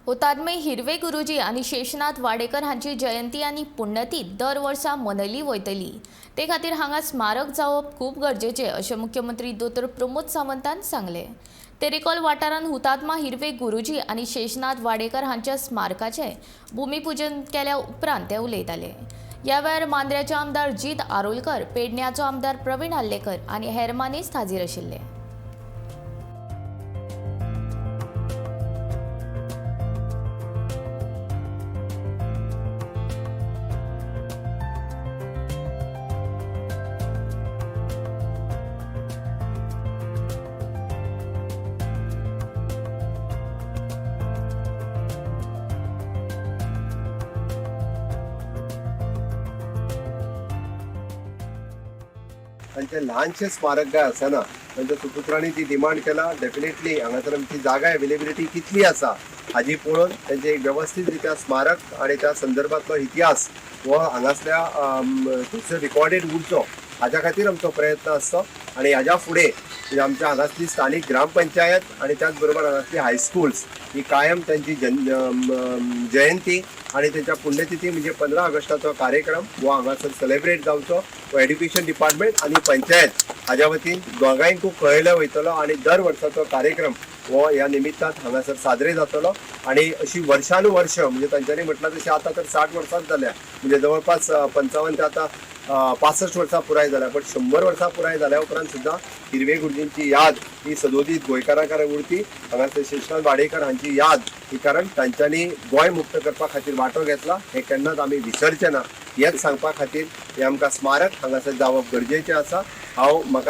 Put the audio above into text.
हुतात्मे हिरवे गुरुजी आणि शेषनाथ वाडेकर हांची जयंती आणि पुण्यतिथी दर वर्सा मनयली वयतली। ते खातीर हांगा स्मारक जावप खूब गरजेचे अशें मुख्यमंत्री दोतोर प्रमोद सावंतान सांगले। तेरेखोल वाठारांत हुतात्मा हिरवे गुरुजी आणि शेषनाथ वाडेकर हांच्या स्मारकाचे भूमिपूजन केल्या उपरांत ते उलयताले। ह्या वेळार मांद्र्याचे आमदार जीत आरोलकर, पेडण्याचो आमदार प्रवीण आल्लेकर आणि हेर मानेस्त हाजीर आशिल्ले। त्यांचे ल्हानशें स्मारक काय आसना, त्यांच्या सुपुत्रांनी ती डिमांड केला। डेफिनेटली हांगासर आमची जागा अवेलेबिलिटी कितली आसा हाजी पळोवन त्यांचे एक व्यवस्थित रित्या स्मारक आणि त्या संदर्भातलो इतिहास हो हांगासल्या रिकॉर्डेड उरचो हाज्या खातीर आमचो प्रयत्न आसतो। आणि हाज्या फुडें म्हणजे आमच्या हांगासली स्थानिक ग्रामपंचायत आणि त्याच बरोबर हांगासली हायस्कूल्स ही कायम त्यांची जयंती आणि त्यांच्या पुण्यतिथी म्हणजे 15 ऑगस्टाचो कार्यक्रम हो हांगासर सेलिब्रेट जावचो। हो एड्युकेशन डिपार्टमेंट आणि पंचायत हाज्या वतीन दोगांयकूय कळयलो वयतलो आणि दर वर्साचो कार्यक्रम हो ह्या निमित्तान हांगासर साजरे जातलो। आणि अशी वर्षानुवर्ष म्हणजे तांच्यांनी म्हटलां तशें आता तर 60 वर्सांच जाल्या, म्हणजे जवळपास 55 ते आता 65 वर्सां पुराय जाल्या, पण 100 वर्सां पुराय जाल्या उपरांत सुद्दां हिरवे गुरुजींची याद ही सदोदीत गोंयकारांकडे उरती। हांगासर शेषनाथ वाडेकर हांची याद ही कारण तांच्यांनी गोंय मुक्त करपा खातीर वांटो घेतला, हे केन्नाच आमी विसरचे ना हेच सांगपा खातीर हे आमकां स्मारक हांगासर जावप गरजेचें आसा। हांव म्हाका